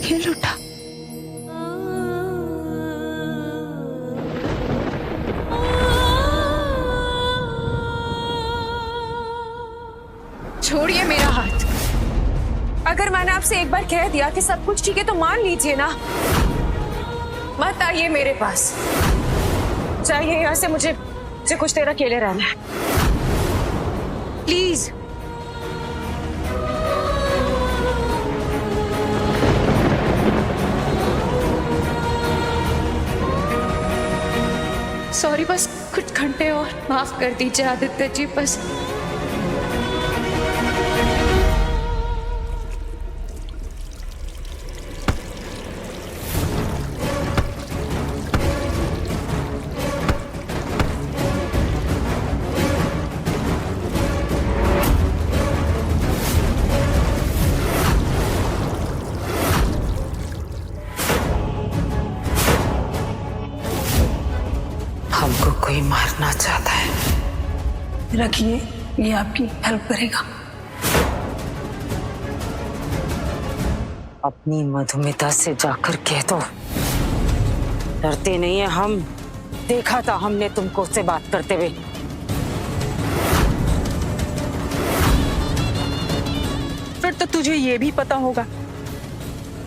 खेल उठा। छोड़िए मेरा हाथ। अगर मैंने आपसे एक बार कह दिया कि सब कुछ ठीक है तो मान लीजिए ना। मत आइए मेरे पास, चाहिए यहाँ से। मुझे कुछ देर अकेले रहना है, प्लीज। सॉरी, बस कुछ घंटे और माफ कर दीजिए आदित्य जी, बस। हमको कोई मारना चाहता है। रखिए, ये आपकी हेल्प करेगा। अपनी मधुमिता से जाकर कह दो, डरते नहीं है हम। देखा था हमने तुमको उससे बात करते हुए। फिर तो तुझे ये भी पता होगा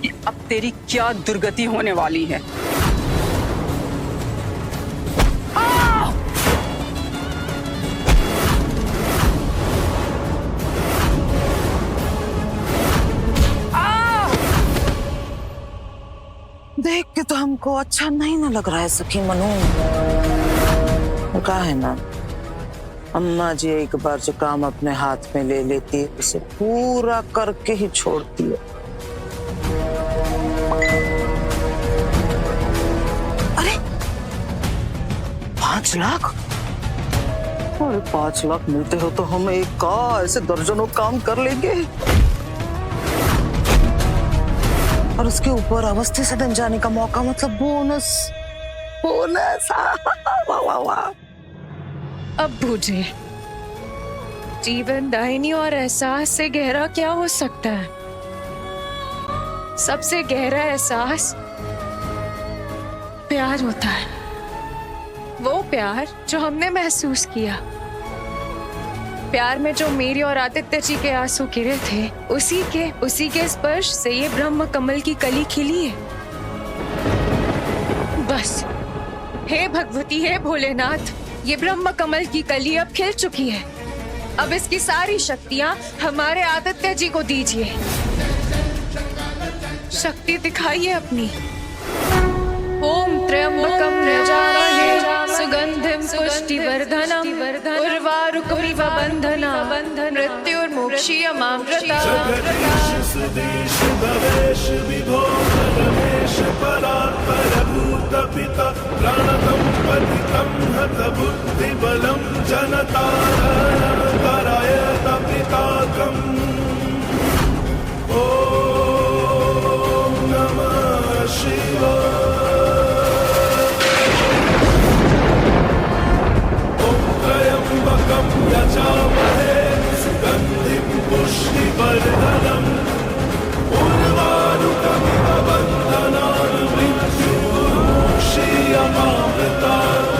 कि अब तेरी क्या दुर्गति होने वाली है। देख के तो हमको अच्छा नहीं ना लग रहा है सखी मनु। क्या है ना, अम्मा जी एक बार जो काम अपने हाथ में ले लेती है उसे पूरा करके ही छोड़ती है। अरे 5 लाख? अरे 5 लाख मिलते हो तो हम एक का ऐसे दर्जनों काम कर लेंगे। और उसके ऊपर अवस्थी सदन जाने का मौका, मतलब बोनस। बोनस वाह वाह वाह। अब बूझे, जीवन दायिनी और एहसास से गहरा क्या हो सकता है? सबसे गहरा एहसास प्यार होता है। वो प्यार जो हमने महसूस किया, प्यार में जो मेरी और आदित्य जी के आंसू गिरे थे, उसी के स्पर्श से ये ब्रह्म कमल की कली खिली है। बस, हे भगवती, हे भोलेनाथ, ये ब्रह्म कमल की कली अब खिल चुकी है। अब इसकी सारी शक्तियां हमारे आदित्य जी को दीजिए। शक्ति दिखाइए अपनी। ओम त्र्यंबकम यजामहे सुगंधिम पुष्टिवर्धनम उर्वारुकमिव बन्धनान् मृत्युर्मोक्षीयमामृता। सुदेश भवेश विभो परमेश परात्पर भूत पिता प्रणतं पतितं हत बुद्धिबलं जनतारण करायत पिताकम्। ओम नमः शिवाय। त्र्यंबकं यजामहे सुगन्धिं पुष्टिवर्धनम् उर्वारुकमिव बन्धनान् मृत्युर्मोक्षीयमामृतात्।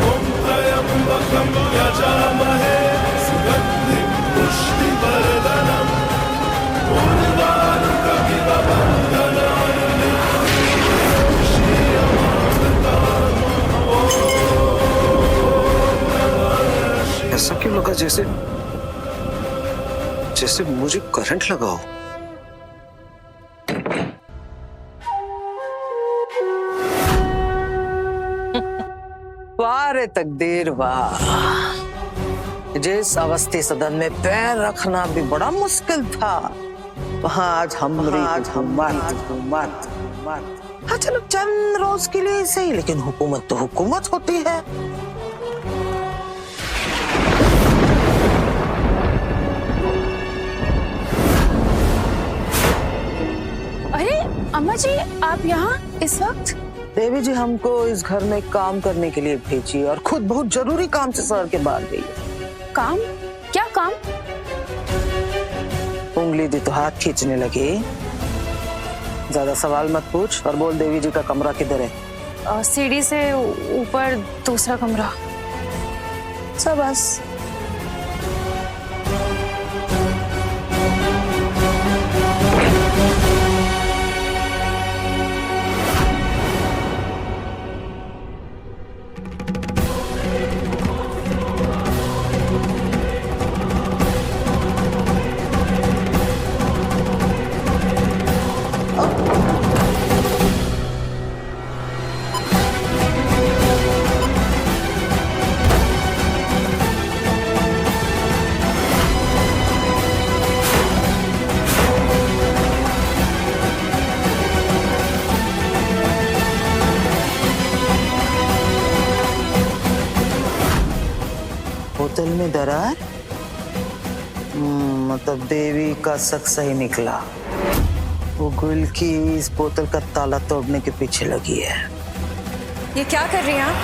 ॐ त्र्यंबकं यजामहे सुगन्धिं पुष्टिवर्धनम् उर्वारुकमिव बन्धनान् मृत्युर्मोक्षीयमामृतात्। ऐसा क्यों लगा जैसे मुझे करंट लगा हो। वाह रे तकदीर वाह। जिस अवस्थी सदन में पैर रखना भी बड़ा मुश्किल था, वहाँ आज हमारी हुकूमत। हाँ चलो चंद रोज के लिए सही, लेकिन हुकूमत तो हुकूमत होती है। अरे अम्मा जी, आप यहाँ इस वक्त? देवी जी हमको इस घर में काम करने के लिए भेजी और खुद बहुत जरूरी काम से शहर के बाहर गई है। काम? क्या काम? उंगली दी तो हाथ खींचने लगे। ज्यादा सवाल मत पूछ और बोल देवी जी का कमरा किधर है। सीढ़ी से ऊपर दूसरा कमरा। सब बस। बोतल में दरार, मतलब देवी का शक सही निकला। वो गुल की इस बोतल का ताला तोड़ने के पीछे लगी है। ये क्या कर रही हैं आप?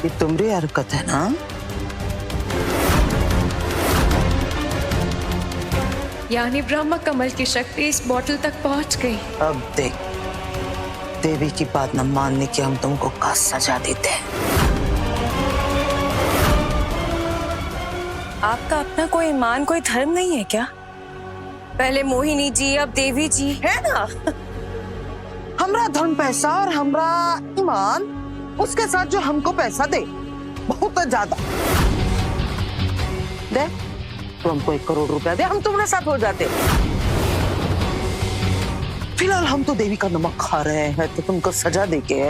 ये तुम्हारी हरकत है ना? यानी ब्रह्म कमल की शक्ति इस बोतल तक पहुंच गई। अब देख, देवी की बात न मानने की हम तुमको का सजा देते हैं। आपका अपना कोई ईमान, कोई धर्म नहीं है क्या? पहले मोहिनी जी, अब देवी जी। है ना? हमरा धन पैसा और हमरा ईमान, उसके साथ जो हमको पैसा दे बहुत ज्यादा दे, तो हमको 1 करोड़ रुपया दे, हम तुम्हारे साथ हो जाते। फिलहाल हम तो देवी का नमक खा रहे हैं, तो तुमको सजा देके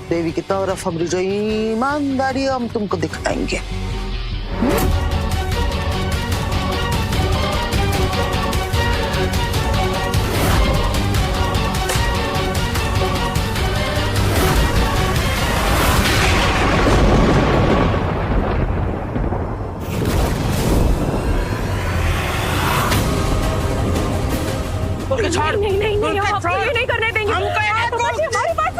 देवी की तरफ हमारी जो ईमानदारी है हम तुमको दिखाएंगे। नहीं, हम आपको ये नहीं करने देंगे। हमारी बात।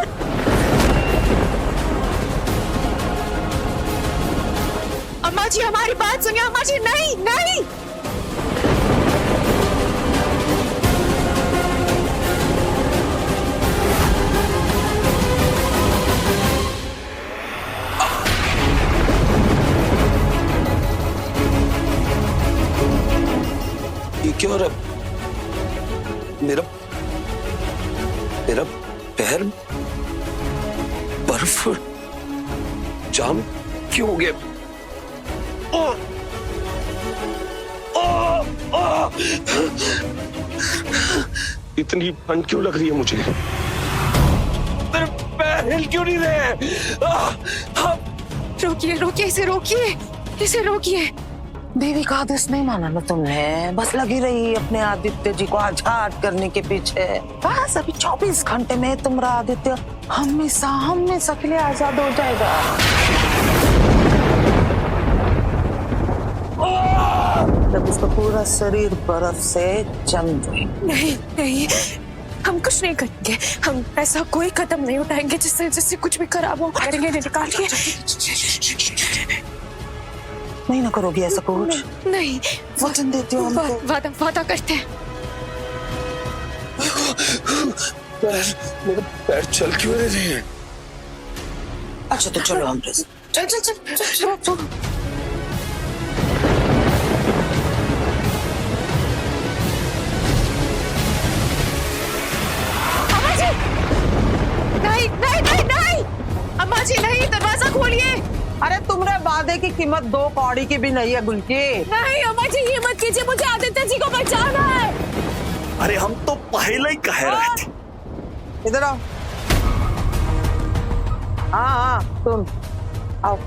अम्मा जी, हमारी बात सुनिए। अम्मा जी, नहीं नहीं। ये क्या हो रहा है? मेरा पैर बर्फ जाम क्यों हो गया? इतनी ठंड क्यों लग रही है मुझे? मेरे पैर हिल क्यों नहीं रहे? रोकिए रोकिए, इसे रोकिए, इसे रोकिए। देवी का आदेश नहीं माना ना तुमने, बस लगी रही अपने आदित्य जी को आजाद करने के पीछे। बस अभी 24 घंटे में तुम्हारा आदित्य हमेशा हमेशा के लिए आजाद हो जाएगा। तब उसका पूरा शरीर बर्फ से जम जाएगा। नहीं नहीं, हम कुछ नहीं करेंगे। हम ऐसा कोई कदम नहीं उठाएंगे जिससे कुछ भी खराब हो। करेंगे, निकाल के। नहीं ना करोगी ऐसा कुछ? नहीं, वचन देती हो हमको? वादा करते हैं। मेरा पैर चल क्यों नहीं रहे हैं? अच्छा तो चलो हम चल। अम्मा जी, नहीं नहीं नहीं नहीं, अम्मा जी नहीं, दरवाजा खोलिए। अरे तुम्हारे वादे की कीमत 2 कौड़ी की भी नहीं है गुलकी। नहीं अम्मा जी, ये मत कीजिए, मुझे आदित्य जी को बचाना है। अरे हम तो पहले ही कह रहे थे। इधर आओ। हाँ तुम आओ।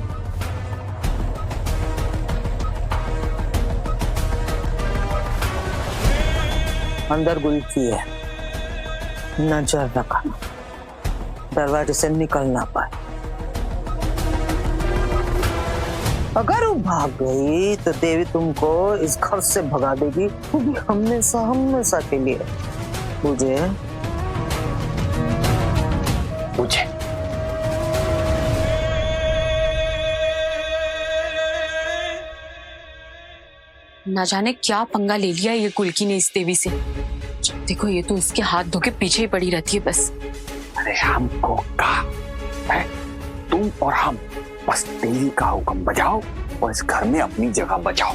अंदर गुलकी है, नजर रखना, दरवाजे से निकल ना पाए। अगर वो भाग गई तो देवी तुमको इस घर से भगा देगी, वो भी हमेशा हमेशा के लिए। मुझे ना जाने क्या पंगा ले लिया ये कुल्की ने इस देवी से। देखो ये तो इसके हाथ धो के पीछे ही पड़ी रहती है बस। अरे हमको कहा है, तुम और हम बस देवी का हुक्म बजाओ और इस घर में अपनी जगह बचाओ।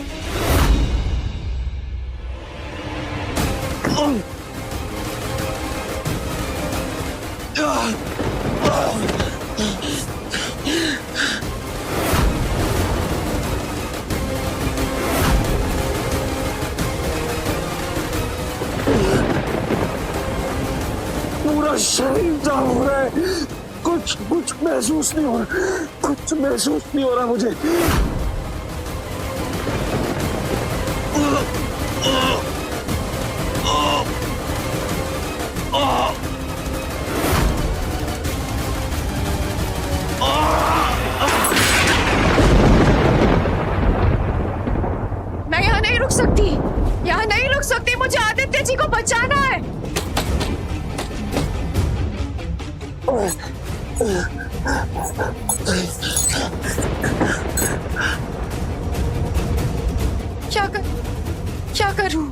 पूरा शरीर जाम हो रहा है, कुछ महसूस नहीं हो रहा, कुछ महसूस नहीं हो रहा मुझे। मैं यहाँ नहीं रुक सकती, यहाँ नहीं रुक सकती, मुझे आदित्य जी को बचाना है। क्या करूं?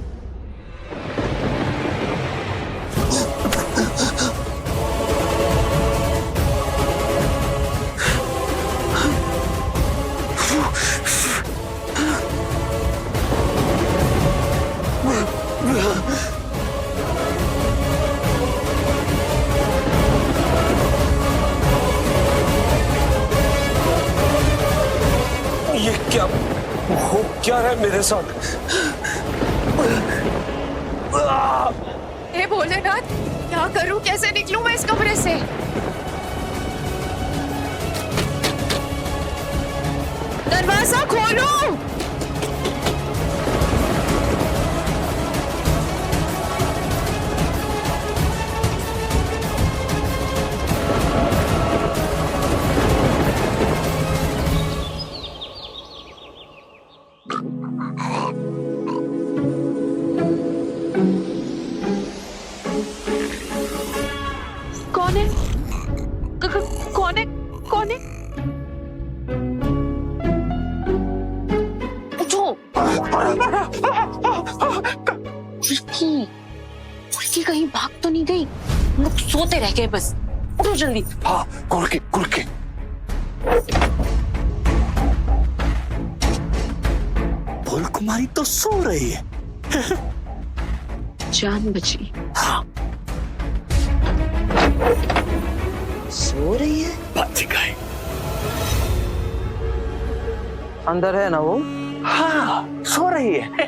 ये क्या हो क्या रहा है मेरे साथ? हे भोलेनाथ, क्या करूं, कैसे निकलूं मैं इस कमरे से? दरवाजा खोलो। कौन है? कौन है? कौन है? उठो। कुल्की कहीं भाग तो नहीं गई? हम लोग सोते रह गए बस। उठो जल्दी। हाँ, कुल के भोल कुमारी तो सो रही है। जान बची। हाँ, सो रही है। बच गए। अंदर है ना वो? हाँ, सो रही है।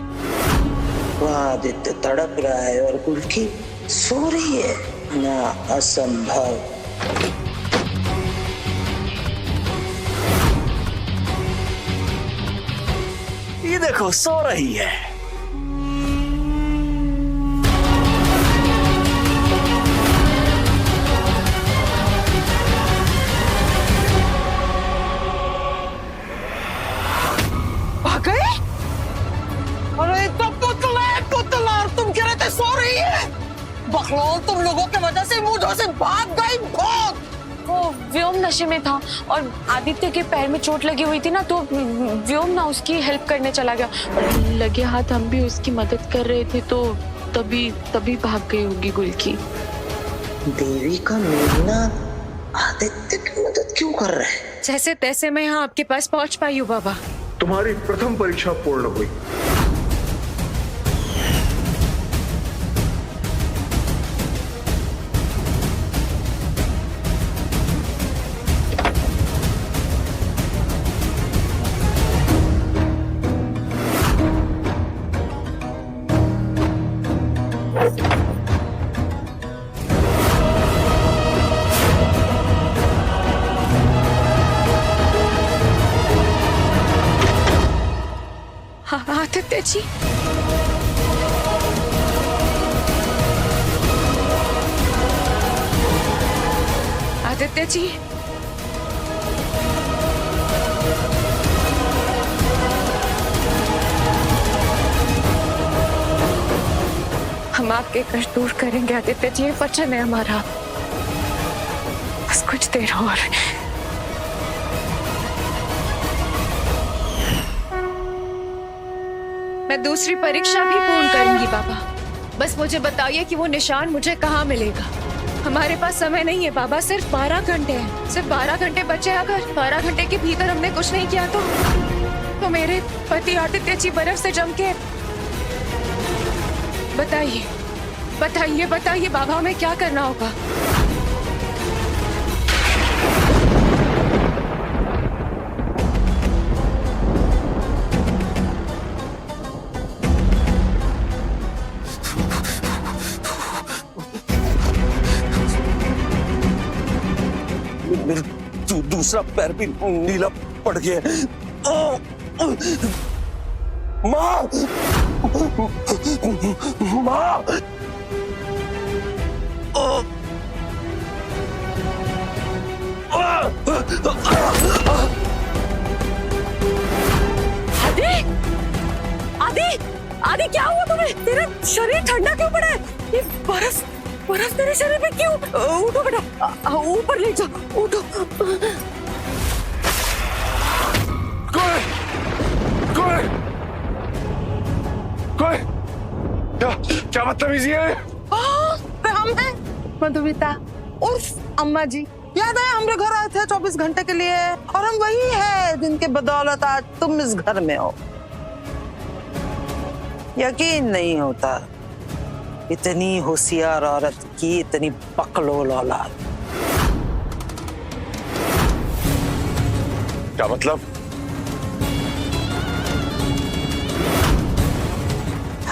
वह आदित्य तड़प रहा है और कुल्की सो रही है ना, असंभव। ये देखो सो रही है। भाग गए? अरे तो पुतला, तुम कह रहे थे सो रही है? बकलोल, तुम लोगों की वजह से मुझे से भाग गई। भाग। वो व्योम नशे में था और आदित्य के पैर में चोट लगी हुई थी ना, तो व्योम ना उसकी हेल्प करने चला गया। लगे हाथ हम भी उसकी मदद कर रहे थे, तो तभी भाग गई होगी गुल्की। देवी का मिलना आदित्य की मदद क्यों कर रहा है? जैसे तैसे मैं यहाँ आपके पास पहुँच पाई हूँ बाबा। तुम्हारी प्रथम परीक्षा पूर्ण हुई। हाँ आदित्य जी। आदित्य जी। आपके कष्ट दूर करेंगे आदित्य जी, ये वचन है हमारा। बस कुछ देर और। मैं दूसरी परीक्षा भी पूर्ण करूंगी बाबा। बस मुझे बताइए कि वो निशान मुझे कहाँ मिलेगा। हमारे पास समय नहीं है बाबा, सिर्फ 12 घंटे हैं। सिर्फ 12 घंटे बचे। अगर 12 घंटे के भीतर हमने कुछ नहीं किया तो मेरे पति आदित्य जी बर्फ से जम के। बताइए बताइए बताइए बाबा, हमें क्या करना होगा? मेरा दूसरा पैर भी नीला पड़ गया है। माँ, माँ, आदि, आदि, आदि क्या हुआ तुम्हें? तेरा शरीर ठंडा क्यों पड़ा है? ये बर्फ तेरे शरीर पे क्यों? उठो बेटा, ऊपर ले जाओ, उठो। कोई क्या बदतमीजी है? हम हैं मधुमिता उर्फ अम्मा जी। याद है हमरे घर आए थे 24 घंटे के लिए, और हम वही है जिनके बदौलत आज तुम इस घर में हो। यकीन नहीं होता, इतनी होशियार औरत की इतनी बकलोल औलाद। क्या मतलब?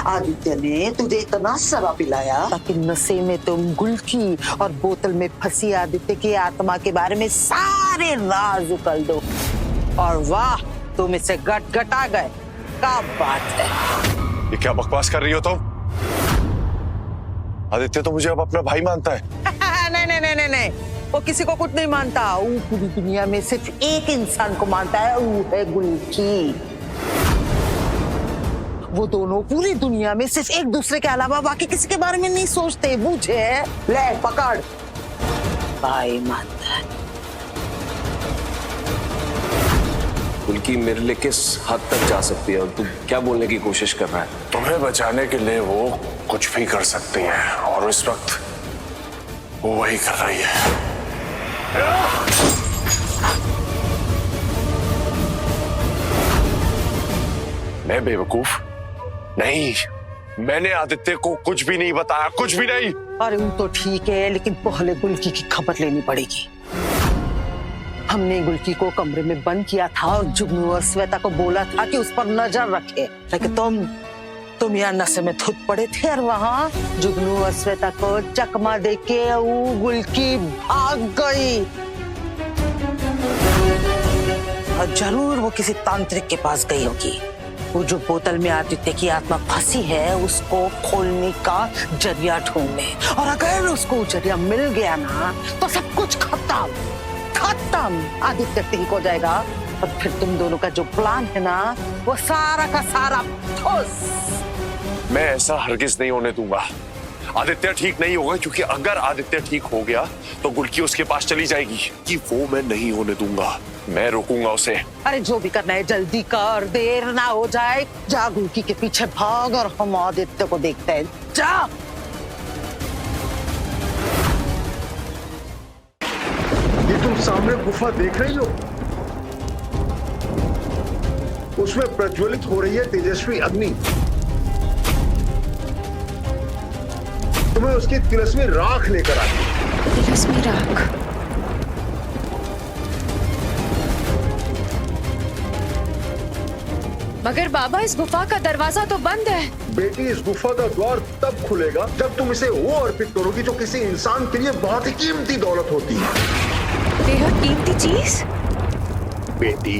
आदित्य ने तुझे इतना शराब पिलाया ताकि नशे में तुम गुलकी और बोतल में फंसी आदित्य की आत्मा के बारे में सारे राज उगल दो। और वाह, तुम इसे गटगटा गए। क्या बात है? ये क्या बकवास कर रही हो तुम? आदित्य तो मुझे अब अपना भाई मानता है। नहीं नहीं नहीं नहीं नहीं, वो किसी को कुछ नहीं मानता। वो पूरी दुनिया में सिर्फ एक इंसान को मानता है, वो है गुलकी। वो दोनों पूरी दुनिया में सिर्फ एक दूसरे के अलावा बाकी किसी के बारे में नहीं सोचते। बुझे? ले पकड़, भाई मानता है। गुलकी मेरे लिए किस हद तक जा सकती है और तू क्या बोलने की कोशिश कर रहा है? तुम्हें बचाने के लिए वो कुछ भी कर सकती है, और इस वक्त वो वही कर रही है। मैं बेवकूफ नहीं, मैंने आदित्य को कुछ भी नहीं बताया, कुछ भी नहीं। अरे वो तो ठीक है, लेकिन पहले गुलकी की खबर लेनी पड़ेगी। हमने गुलकी को कमरे में बंद किया था और जुगनू और श्वेता को बोला था कि उस पर नजर रखे, लेकिन तुम यहाँ नशे में धुत पड़े थे और वहाँ जुगनू और श्वेता को चकमा देके वो गुलकी भाग गई। और जरूर वो किसी तांत्रिक के पास गई होगी। वो जो बोतल में आदित्य की आत्मा फंसी है उसको खोलने का जरिया ढूंढने, और अगर उसको जरिया मिल गया ना तो सब कुछ खत्म। आदित्य ठीक हो जाएगा और फिर तुम दोनों का जो प्लान है ना वो सारा का सारा ठोस। मैं ऐसा हरगिज नहीं होने दूंगा। आदित्य ठीक नहीं होगा, क्योंकि अगर आदित्य ठीक हो गया तो गुलकी उसके पास चली जाएगी। कि वो मैं नहीं होने दूंगा, मैं रोकूंगा उसे। अरे जो भी करना है जल्दी कर, देर ना हो जाए। जा गुलकी के पीछे भाग और हम आदित्य को देखते हैं। जा। ये तुम सामने गुफा देख रही हो? उसमें प्रज्वलित हो रही है तेजस्वी अग्नि। तुम्हें उसकी तिलस्मी राख लेकर आती। तिलस्मी राख? मगर बाबा, इस गुफा का दरवाजा तो बंद है। बेटी, इस गुफा का द्वार तब खुलेगा जब तुम इसे वो अर्पित करोगी जो किसी इंसान के लिए बहुत ही कीमती दौलत होती है। बेहद कीमती चीज? बेटी,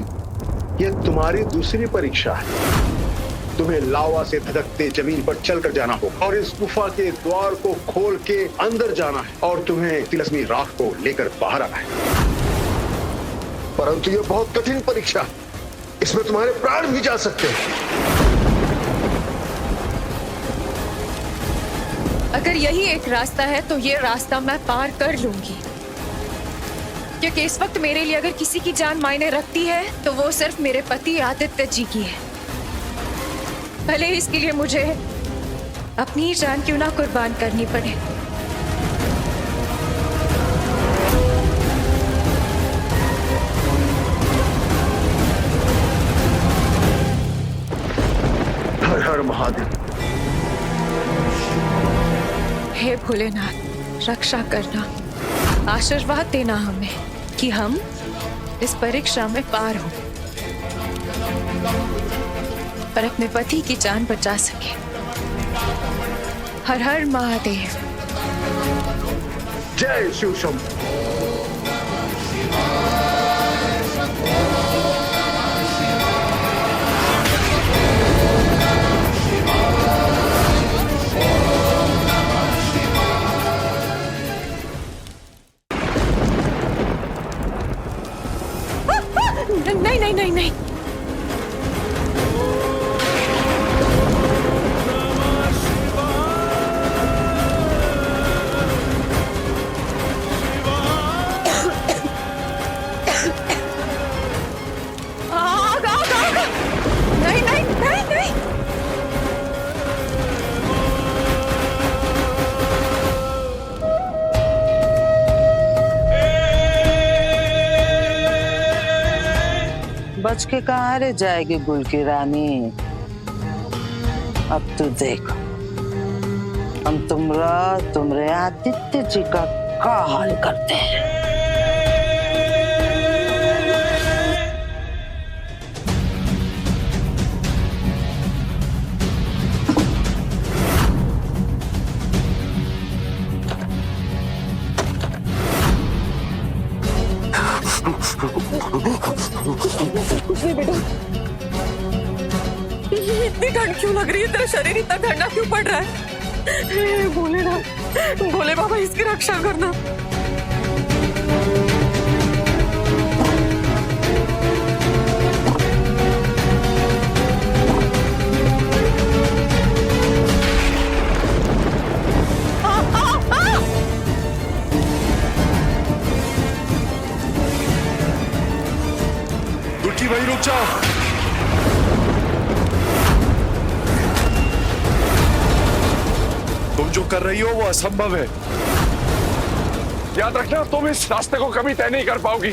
ये तुम्हारी दूसरी परीक्षा है। तुम्हें लावा से धधकते जमीन पर चलकर जाना होगा और इस गुफा के द्वार को खोल के अंदर जाना है, और तुम्हें तिलस्मी राख को लेकर बाहर आना है। परंतु ये बहुत कठिन परीक्षा है, इसमें तुम्हारे प्राण भी जा सकते हैं। अगर यही एक रास्ता है तो ये रास्ता मैं पार कर लूंगी, क्योंकि इस वक्त मेरे लिए अगर किसी की जान मायने रखती है तो वो सिर्फ मेरे पति आदित्य जी की है। भले ही इसके लिए मुझे अपनी जान क्यों ना कुर्बान करनी पड़े। हर हर महादेव। हे भोलेनाथ, रक्षा करना, आशीर्वाद देना हमें कि हम इस परीक्षा में पार हो और अपने पति की जान बचा सके। हर हर महादेव। जय शिव शंभू। नहीं नहीं नहीं नहीं, नहीं नहीं नहीं नहीं। बच के कहाँ रह जाएगी गुल की रानी। अब तू देख, हम तुम्हारे आदित्य जी का क्या हाल करते हैं। कुछ नहीं बेटा, ये इतनी ठंड क्यों लग रही है? तेरा शरीर इतना ठंडा क्यों पड़ रहा है? हे भोलेनाथ, भोले बाबा इसकी रक्षा करना। गुलकी वहीं रुक जाओ। तुम जो कर रही हो वो असंभव है। याद रखना, तुम इस रास्ते को कभी तय नहीं कर पाओगी।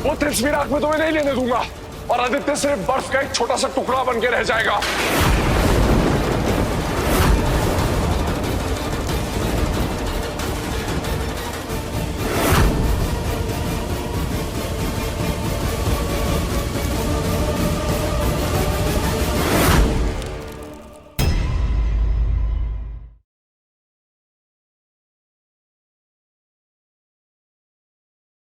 वो त्रिस्मी राख में तुम्हें नहीं लेने दूंगा और आदित्य सिर्फ बर्फ का एक छोटा सा टुकड़ा बन के रह जाएगा।